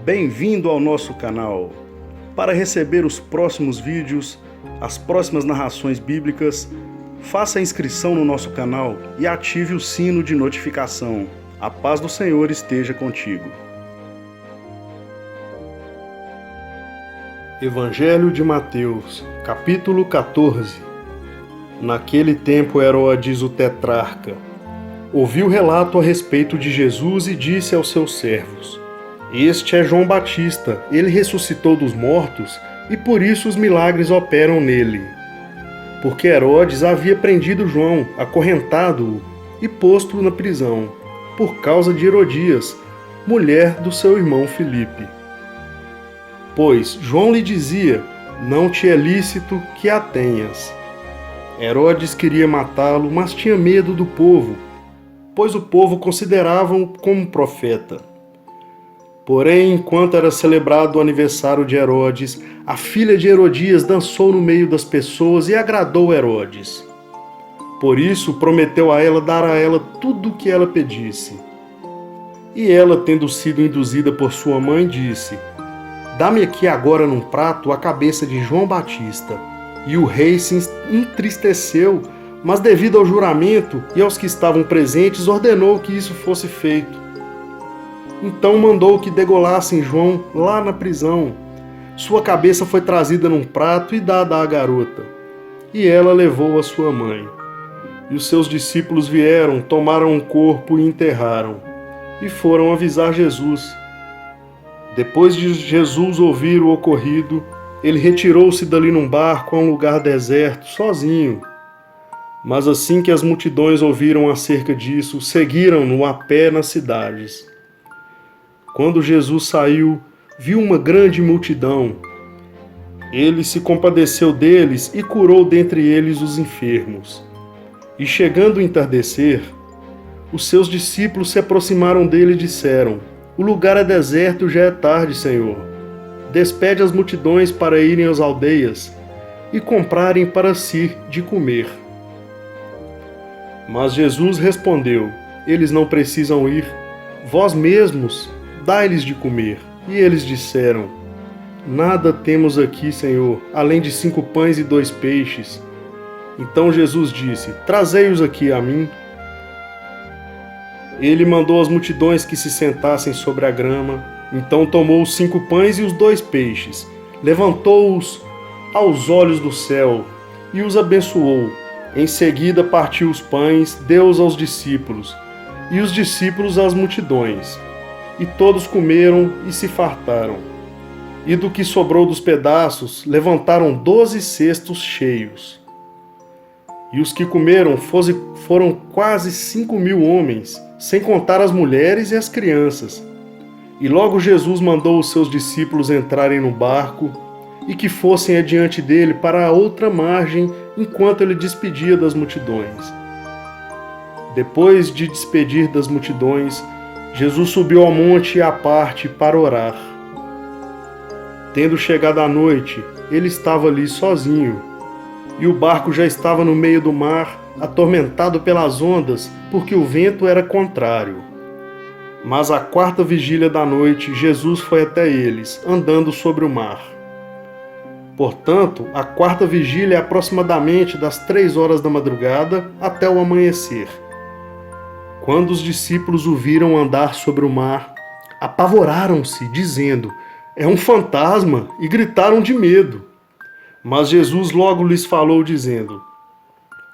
Bem-vindo ao nosso canal. Para receber os próximos vídeos, as próximas narrações bíblicas, faça a inscrição no nosso canal e ative o sino de notificação. A paz do Senhor esteja contigo. Evangelho de Mateus, capítulo 14. Naquele tempo Herodes, o tetrarca, ouviu relato a respeito de Jesus e disse aos seus servos: Este é João Batista, ele ressuscitou dos mortos e por isso os milagres operam nele. Porque Herodes havia prendido João, acorrentado-o e posto-o na prisão, por causa de Herodias, mulher do seu irmão Filipe. Pois João lhe dizia: Não te é lícito que a tenhas. Herodes queria matá-lo, mas tinha medo do povo, pois o povo considerava-o como profeta. Porém, enquanto era celebrado o aniversário de Herodes, a filha de Herodias dançou no meio das pessoas e agradou Herodes. Por isso, prometeu a ela dar a ela tudo o que ela pedisse. E ela, tendo sido induzida por sua mãe, disse: Dá-me aqui agora num prato a cabeça de João Batista. E o rei se entristeceu, mas devido ao juramento e aos que estavam presentes, ordenou que isso fosse feito. Então mandou que degolassem João lá na prisão. Sua cabeça foi trazida num prato e dada à garota. E ela levou a sua mãe. E os seus discípulos vieram, tomaram o corpo e enterraram. E foram avisar Jesus. Depois de Jesus ouvir o ocorrido, ele retirou-se dali num barco a um lugar deserto, sozinho. Mas assim que as multidões ouviram acerca disso, seguiram-no a pé nas cidades. Quando Jesus saiu, viu uma grande multidão. Ele se compadeceu deles e curou dentre eles os enfermos. E chegando o entardecer, os seus discípulos se aproximaram dele e disseram: O lugar é deserto e já é tarde, Senhor. Despede as multidões para irem às aldeias e comprarem para si de comer. Mas Jesus respondeu: Eles não precisam ir, vós mesmos dai-lhes de comer. E eles disseram: Nada temos aqui, Senhor, além de 5 pães e 2 peixes. Então Jesus disse: Trazei-os aqui a mim. Ele mandou as multidões que se sentassem sobre a grama. Então tomou os 5 pães e os 2 peixes, levantou-os aos olhos do céu e os abençoou. Em seguida partiu os pães, deu-os aos discípulos, e os discípulos às multidões. E todos comeram e se fartaram. E do que sobrou dos pedaços, levantaram 12 cestos cheios. E os que comeram foram quase 5.000 homens, sem contar as mulheres e as crianças. E logo Jesus mandou os seus discípulos entrarem no barco e que fossem adiante dele para a outra margem, enquanto ele despedia das multidões. Depois de despedir das multidões, Jesus subiu ao monte à parte para orar. Tendo chegado a noite, ele estava ali sozinho, e o barco já estava no meio do mar, atormentado pelas ondas, porque o vento era contrário. Mas à 4ª vigília da noite, Jesus foi até eles, andando sobre o mar. Portanto, a 4ª vigília é aproximadamente das 3 horas da madrugada até o amanhecer. Quando os discípulos o viram andar sobre o mar, apavoraram-se, dizendo: É um fantasma, e gritaram de medo. Mas Jesus logo lhes falou, dizendo: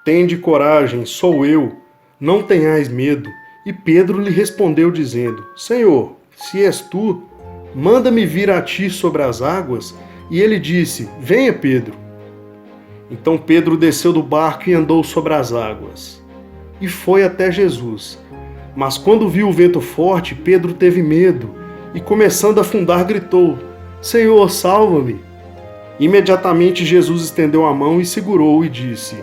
Tende coragem, sou eu, não tenhais medo. E Pedro lhe respondeu, dizendo: Senhor, se és tu, manda-me vir a ti sobre as águas. E ele disse: Venha, Pedro. Então Pedro desceu do barco e andou sobre as águas. E foi até Jesus. Mas quando viu o vento forte, Pedro teve medo, e começando a afundar, gritou: Senhor, salva-me! Imediatamente Jesus estendeu a mão e segurou-o e disse: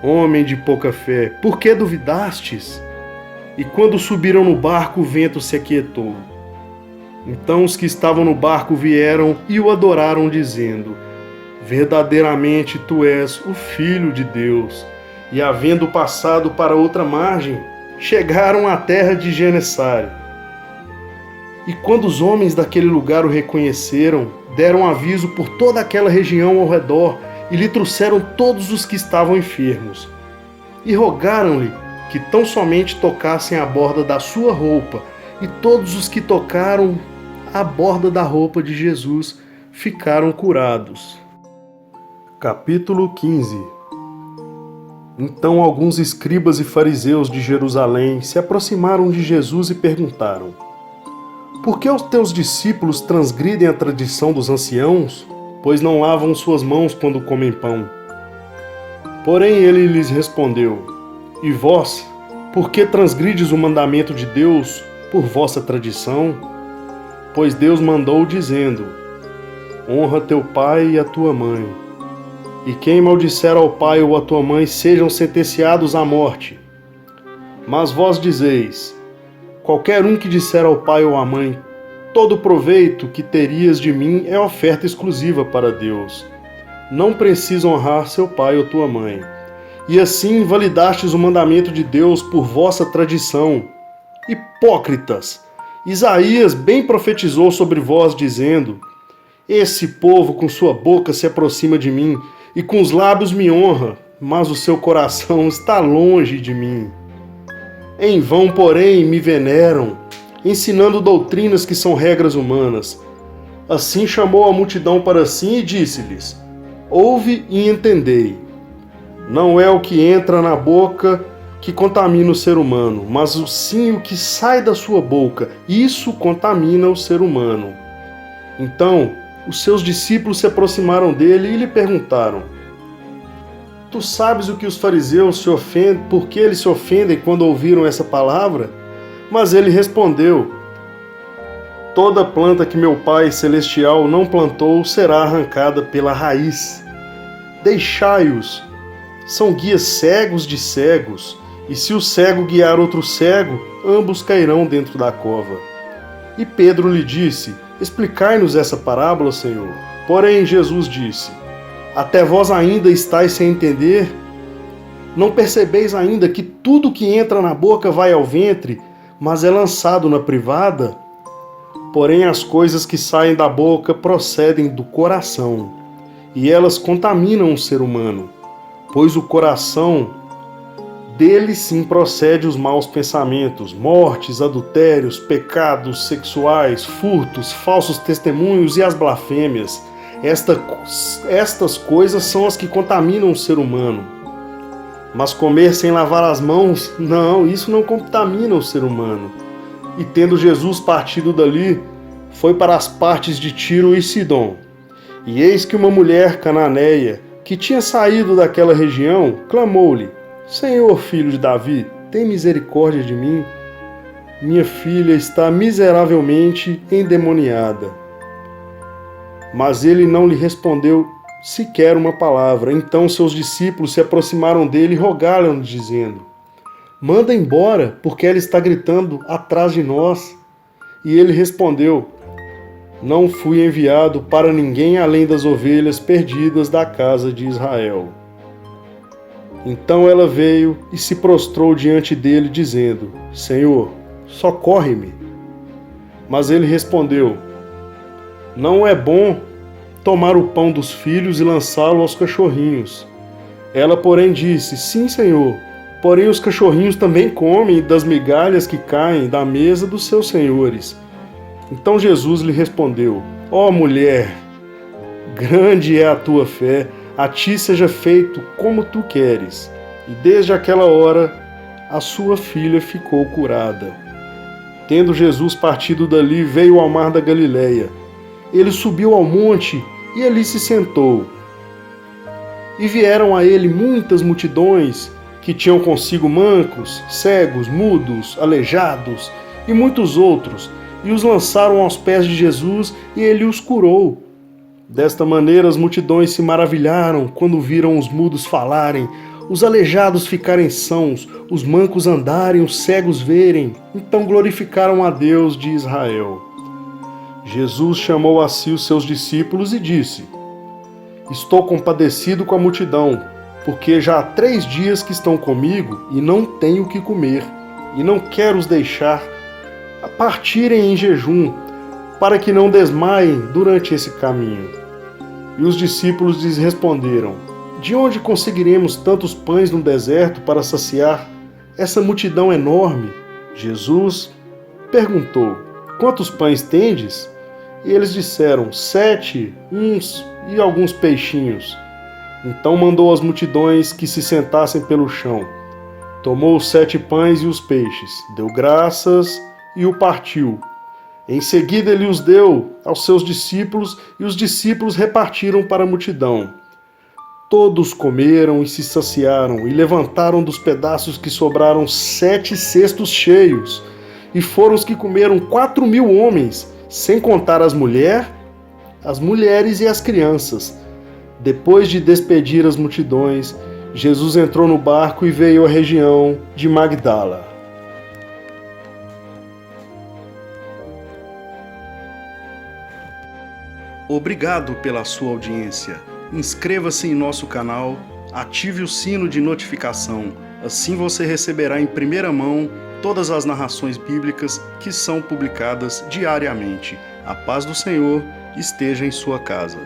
Homem de pouca fé, por que duvidastes? E quando subiram no barco, o vento se aquietou. Então os que estavam no barco vieram e o adoraram, dizendo: Verdadeiramente tu és o Filho de Deus. E havendo passado para outra margem, chegaram à terra de Genesaret. E quando os homens daquele lugar o reconheceram, deram aviso por toda aquela região ao redor e lhe trouxeram todos os que estavam enfermos. E rogaram-lhe que tão somente tocassem a borda da sua roupa, e todos os que tocaram a borda da roupa de Jesus ficaram curados. Capítulo 15. Então alguns escribas e fariseus de Jerusalém se aproximaram de Jesus e perguntaram: Por que os teus discípulos transgridem a tradição dos anciãos, pois não lavam suas mãos quando comem pão? Porém ele lhes respondeu: E vós, por que transgrides o mandamento de Deus por vossa tradição? Pois Deus mandou dizendo: Honra teu pai e a tua mãe. E quem maldisser ao pai ou à tua mãe sejam sentenciados à morte. Mas vós dizeis: Qualquer um que disser ao pai ou à mãe, todo proveito que terias de mim é oferta exclusiva para Deus. Não precisa honrar seu pai ou tua mãe. E assim invalidastes o mandamento de Deus por vossa tradição. Hipócritas! Isaías bem profetizou sobre vós, dizendo: Esse povo com sua boca se aproxima de mim, e com os lábios me honra, mas o seu coração está longe de mim. Em vão, porém, me veneram, ensinando doutrinas que são regras humanas. Assim chamou a multidão para si e disse-lhes: Ouve e entendei. Não é o que entra na boca que contamina o ser humano, mas sim o que sai da sua boca. Isso contamina o ser humano. Então, os seus discípulos se aproximaram dele e lhe perguntaram: Tu sabes o que os fariseus se ofendem, por que eles se ofendem quando ouviram essa palavra? Mas ele respondeu: Toda planta que meu Pai Celestial não plantou será arrancada pela raiz. Deixai-os, são guias cegos de cegos, e se o cego guiar outro cego, ambos cairão dentro da cova. E Pedro lhe disse: Explicai-nos essa parábola, Senhor. Porém Jesus disse: Até vós ainda estáis sem entender? Não percebeis ainda que tudo que entra na boca vai ao ventre, mas é lançado na privada? Porém as coisas que saem da boca procedem do coração, e elas contaminam o ser humano, pois o coração dele sim procede os maus pensamentos, mortes, adultérios, pecados sexuais, furtos, falsos testemunhos e as blasfêmias. Estas coisas são as que contaminam o ser humano. Mas comer sem lavar as mãos, não, isso não contamina o ser humano. E tendo Jesus partido dali, foi para as partes de Tiro e Sidom. E eis que uma mulher cananeia, que tinha saído daquela região, clamou-lhe: Senhor, filho de Davi, tem misericórdia de mim. Minha filha está miseravelmente endemoniada. Mas ele não lhe respondeu sequer uma palavra. Então seus discípulos se aproximaram dele e rogaram-lhe, dizendo: Manda embora, porque ela está gritando atrás de nós. E ele respondeu: Não fui enviado para ninguém além das ovelhas perdidas da casa de Israel. Então ela veio e se prostrou diante dele, dizendo: Senhor, socorre-me. Mas ele respondeu: Não é bom tomar o pão dos filhos e lançá-lo aos cachorrinhos. Ela, porém, disse: Sim, Senhor, porém os cachorrinhos também comem das migalhas que caem da mesa dos seus senhores. Então Jesus lhe respondeu: Ó mulher, grande é a tua fé, a ti seja feito como tu queres. E desde aquela hora, a sua filha ficou curada. Tendo Jesus partido dali, veio ao mar da Galileia. Ele subiu ao monte e ali se sentou. E vieram a ele muitas multidões, que tinham consigo mancos, cegos, mudos, aleijados e muitos outros, e os lançaram aos pés de Jesus, e ele os curou. Desta maneira as multidões se maravilharam quando viram os mudos falarem, os aleijados ficarem sãos, os mancos andarem, os cegos verem. Então glorificaram a Deus de Israel. Jesus chamou a si os seus discípulos e disse: Estou compadecido com a multidão, porque já há 3 dias que estão comigo e não tenho o que comer, e não quero os deixar a partirem em jejum, para que não desmaiem durante esse caminho. E os discípulos lhes responderam: de onde conseguiremos tantos pães no deserto para saciar essa multidão enorme? Jesus perguntou: quantos pães tendes? E eles disseram: 7, uns e alguns peixinhos. Então mandou as multidões que se sentassem pelo chão. Tomou os 7 pães e os peixes, deu graças e o partiu. Em seguida ele os deu aos seus discípulos e os discípulos repartiram para a multidão. Todos comeram e se saciaram e levantaram dos pedaços que sobraram 7 cestos cheios. E foram os que comeram 4.000 homens, sem contar as mulheres e as crianças. Depois de despedir as multidões, Jesus entrou no barco e veio à região de Magdala. Obrigado pela sua audiência. Inscreva-se em nosso canal, ative o sino de notificação. Assim você receberá em primeira mão todas as narrações bíblicas que são publicadas diariamente. A paz do Senhor esteja em sua casa.